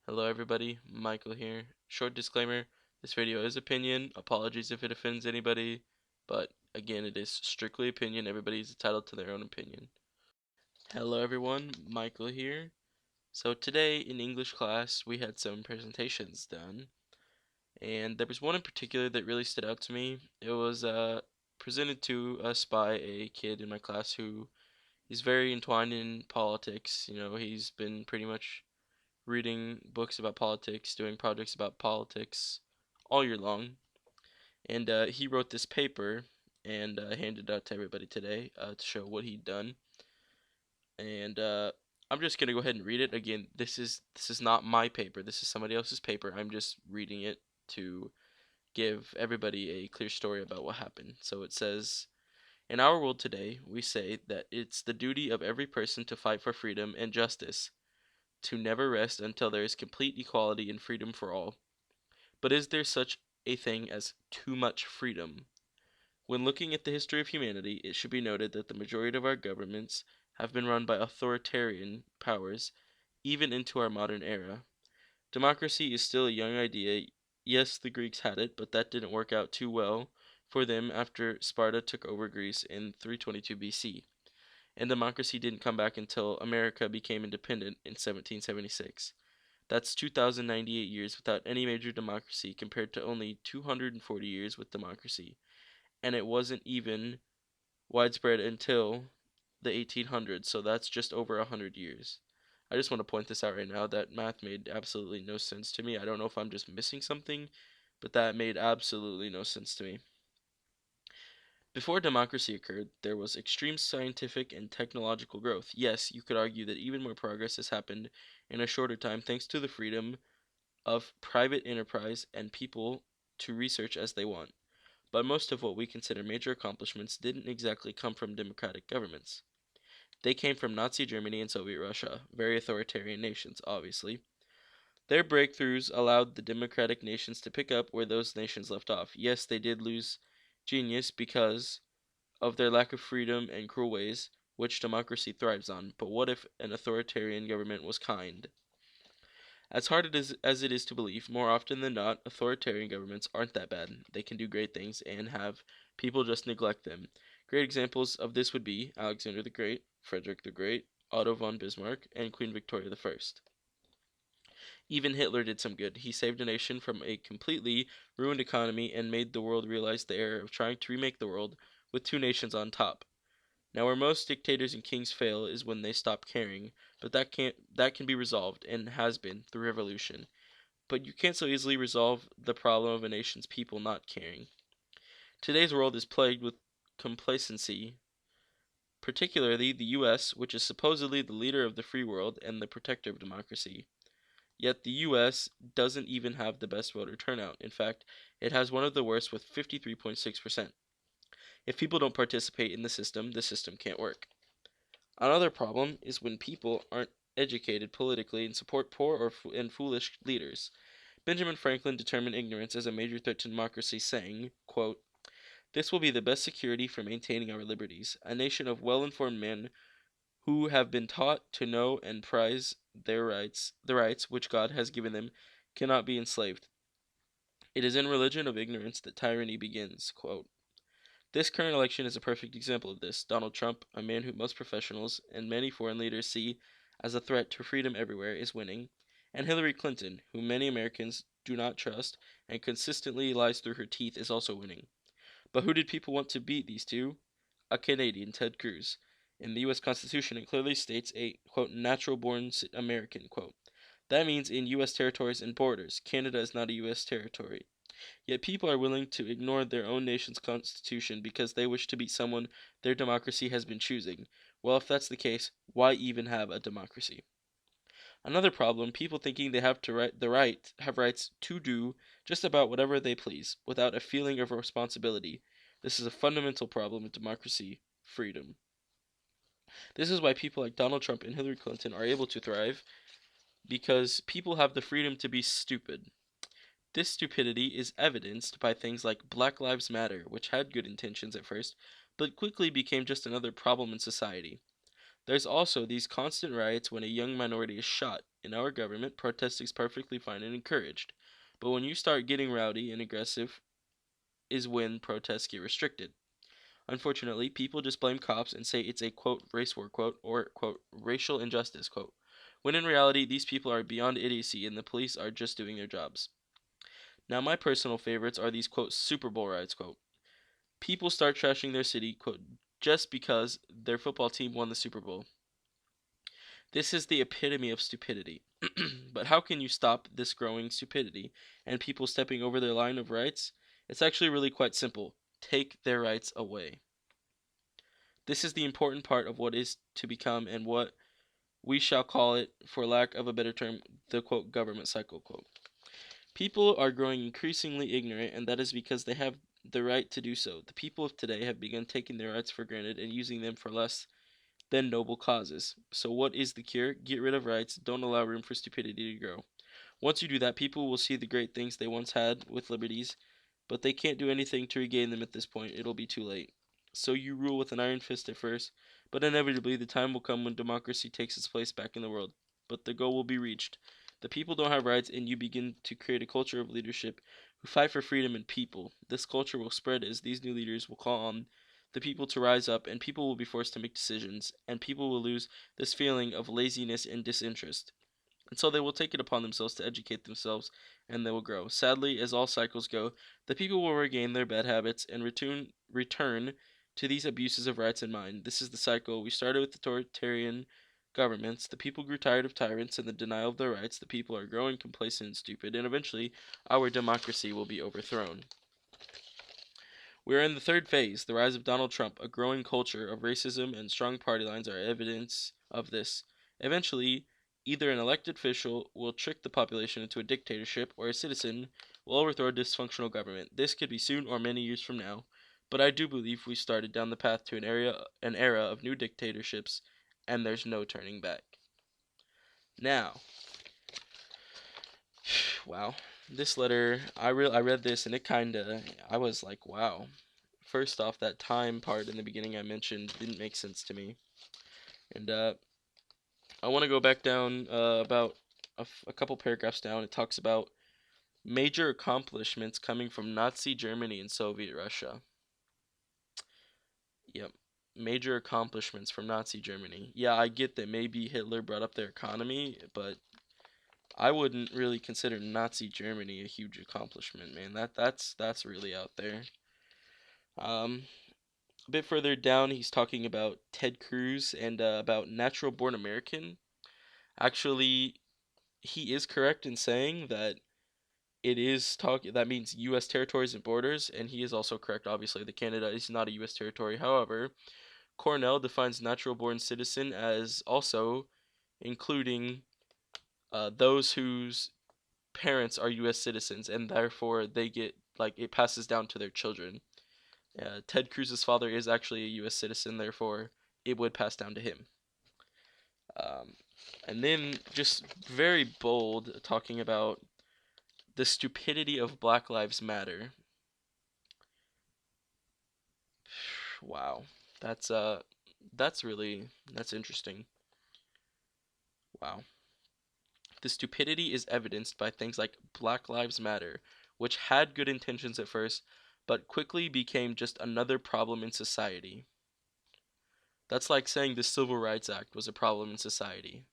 Hello everybody, Michael here. Short disclaimer, this video is opinion, apologies if it offends anybody, but again it is strictly opinion, everybody's entitled to their own opinion. Hello everyone, Michael here. So today in English class we had some presentations done, and there was one in particular that really stood out to me. It was presented to us by a kid in my class who is very entwined in politics. He's been pretty much reading books about politics, doing projects about politics all year long. And he wrote this paper and handed it out to everybody today to show what he'd done. And I'm just gonna go ahead and read it again. This is not my paper. This is somebody else's paper. I'm just reading it to give everybody a clear story about what happened. So it says, in our world today, we say that it's the duty of every person to fight for freedom and justice, to never rest until there is complete equality and freedom for all. But is there such a thing as too much freedom? When looking at the history of humanity, it should be noted that the majority of our governments have been run by authoritarian powers, even into our modern era. Democracy is still a young idea. Yes, the Greeks had it, but that didn't work out too well for them after Sparta took over Greece in 322 BC, and democracy didn't come back until America became independent in 1776. That's 2,098 years without any major democracy compared to only 240 years with democracy, and it wasn't even widespread until the 1800s, so that's just over 100 years. I just want to point this out right now that math made absolutely no sense to me. I don't know if I'm just missing something, but that made absolutely no sense to me. Before democracy occurred, there was extreme scientific and technological growth. Yes, you could argue that even more progress has happened in a shorter time thanks to the freedom of private enterprise and people to research as they want. But most of what we consider major accomplishments didn't exactly come from democratic governments. They came from Nazi Germany and Soviet Russia, very authoritarian nations, obviously. Their breakthroughs allowed the democratic nations to pick up where those nations left off. Yes, they did lose genius because of their lack of freedom and cruel ways, which democracy thrives on. But what if an authoritarian government was kind? As hard as it is to believe, more often than not, authoritarian governments aren't that bad. They can do great things and have people just neglect them. Great examples of this would be Alexander the Great, Frederick the Great, Otto von Bismarck, and Queen Victoria the First. Even Hitler did some good. He saved a nation from a completely ruined economy and made the world realize the error of trying to remake the world with two nations on top. Now, where most dictators and kings fail is when they stop caring, but that can be resolved and has been through revolution. But you can't so easily resolve the problem of a nation's people not caring. Today's world is plagued with complacency, particularly the US, which is supposedly the leader of the free world and the protector of democracy. Yet the US doesn't even have the best voter turnout. In fact, it has one of the worst with 53.6%. If people don't participate in the system can't work. Another problem is when people aren't educated politically and support poor and foolish leaders. Benjamin Franklin determined ignorance as a major threat to democracy, saying, quote, "This will be the best security for maintaining our liberties. A nation of well-informed men who have been taught to know and prize the rights which God has given them, cannot be enslaved. It is in religion of ignorance that tyranny begins." Quote. This current election is a perfect example of this. Donald Trump, a man who most professionals and many foreign leaders see as a threat to freedom everywhere, is winning, and Hillary Clinton, whom many Americans do not trust and consistently lies through her teeth, is also winning. But who did people want to beat these two? A Canadian, Ted Cruz. In the U.S. Constitution, it clearly states a, quote, natural born American, quote. That means in U.S. territories and borders. Canada is not a U.S. territory. Yet people are willing to ignore their own nation's constitution because they wish to beat someone their democracy has been choosing. Well, if that's the case, why even have a democracy? Another problem, people thinking they have have rights to do just about whatever they please, without a feeling of responsibility. This is a fundamental problem of democracy, freedom. This is why people like Donald Trump and Hillary Clinton are able to thrive, because people have the freedom to be stupid. This stupidity is evidenced by things like Black Lives Matter, which had good intentions at first, but quickly became just another problem in society. There's also these constant riots when a young minority is shot. In our government, protesting is perfectly fine and encouraged. But when you start getting rowdy and aggressive is when protests get restricted. Unfortunately, people just blame cops and say it's a quote race war quote or quote racial injustice quote. When in reality, these people are beyond idiocy and the police are just doing their jobs. Now, my personal favorites are these quote Super Bowl riots quote. People start trashing their city quote just because their football team won the Super Bowl. This is the epitome of stupidity. But how can you stop this growing stupidity and people stepping over their line of rights? It's actually really quite simple. Take their rights away. This is the important part of what is to become and what we shall call it, for lack of a better term, the quote government cycle quote. People are growing increasingly ignorant, and that is because they have the right to do so. The people of today have begun taking their rights for granted and using them for less than noble causes. So, what is the cure? Get rid of rights, don't allow room for stupidity to grow. Once you do that, people will see the great things they once had with liberties, but they can't do anything to regain them at this point. It'll be too late. So you rule with an iron fist at first, but inevitably the time will come when democracy takes its place back in the world. But the goal will be reached. The people don't have rights, and you begin to create a culture of leadership who fight for freedom and people. This culture will spread as these new leaders will call on the people to rise up, and people will be forced to make decisions, and people will lose this feeling of laziness and disinterest. And so they will take it upon themselves to educate themselves, and they will grow. Sadly, as all cycles go, the people will regain their bad habits and return to these abuses of rights in mind. This is the cycle. We started with the totalitarian governments. The people grew tired of tyrants and the denial of their rights. The people are growing complacent and stupid, and eventually our democracy will be overthrown. We are in the third phase, the rise of Donald Trump. A growing culture of racism and strong party lines are evidence of this. Eventually, either an elected official will trick the population into a dictatorship, or a citizen will overthrow a dysfunctional government. This could be soon or many years from now, but I do believe we started down the path to an era of new dictatorships, and there's no turning back. Now, wow, this letter, I read this and I was like, wow. First off, that time part in the beginning I mentioned didn't make sense to me. And I want to go back down about a couple paragraphs down. It talks about major accomplishments coming from Nazi Germany and Soviet Russia. Yep. Major accomplishments from Nazi Germany. Yeah, I get that maybe Hitler brought up their economy, but I wouldn't really consider Nazi Germany a huge accomplishment, man. That's really out there. Um, a bit further down, he's talking about Ted Cruz and about Natural Born American. Actually, he is correct in saying that that means U.S. territories and borders, and he is also correct. Obviously, that Canada is not a U.S. territory. However, Cornell defines natural born citizen as also including those whose parents are U.S. citizens, and therefore they get like it passes down to their children. Ted Cruz's father is actually a U.S. citizen, therefore it would pass down to him. Um, and then just very bold talking about the stupidity of Black Lives Matter. Wow, that's that's interesting. Wow. The stupidity is evidenced by things like Black Lives Matter, which had good intentions at first, but quickly became just another problem in society. That's like saying the Civil Rights Act was a problem in society.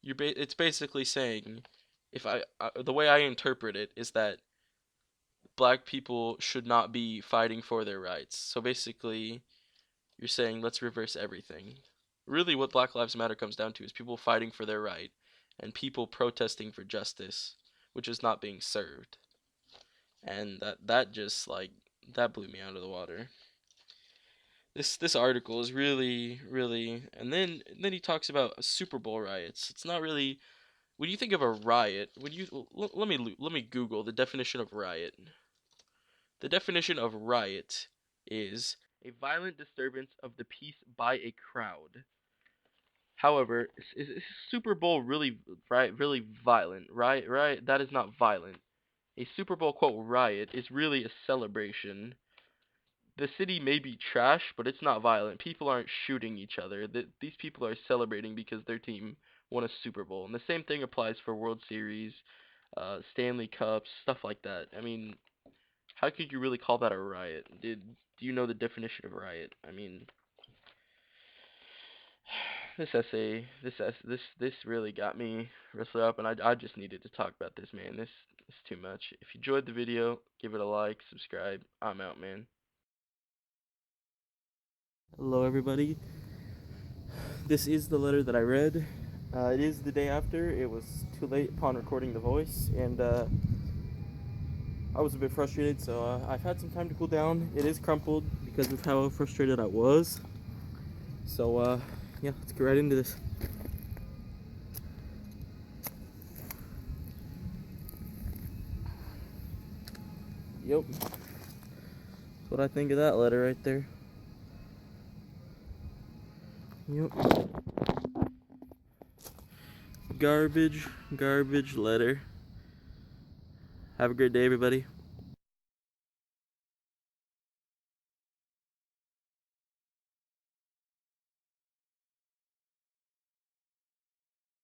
It's basically saying, if the way I interpret it is that black people should not be fighting for their rights. So basically, you're saying let's reverse everything. Really, what Black Lives Matter comes down to is people fighting for their right and people protesting for justice, which is not being served. And that just like that blew me out of the water. This article is really, and then he talks about Super Bowl riots. It's not really when you think of a riot. When you let me Google the definition of riot. The definition of riot is a violent disturbance of the peace by a crowd. However, is Super Bowl really violent? Right, that is not violent. A Super Bowl quote riot is really a celebration. the city may be trash, but it's not violent. People aren't shooting each other. These people are celebrating because their team won a Super Bowl. And the same thing applies for World Series, Stanley Cups, stuff like that. I mean, how could you really call that a riot? Do you know the definition of riot? I mean, this really got me wrestled up, and I just needed to talk about this, man. This is too much. If you enjoyed the video, give it a like, subscribe. I'm out, man. Hello, everybody. This is the letter that I read. It is the day after. It was too late upon recording the voice, and I was a bit frustrated, so I've had some time to cool down. It is crumpled because of how frustrated I was. So, yeah, let's get right into this. Yep. That's what I think of that letter right there. Yep. Garbage letter. Have a great day, everybody.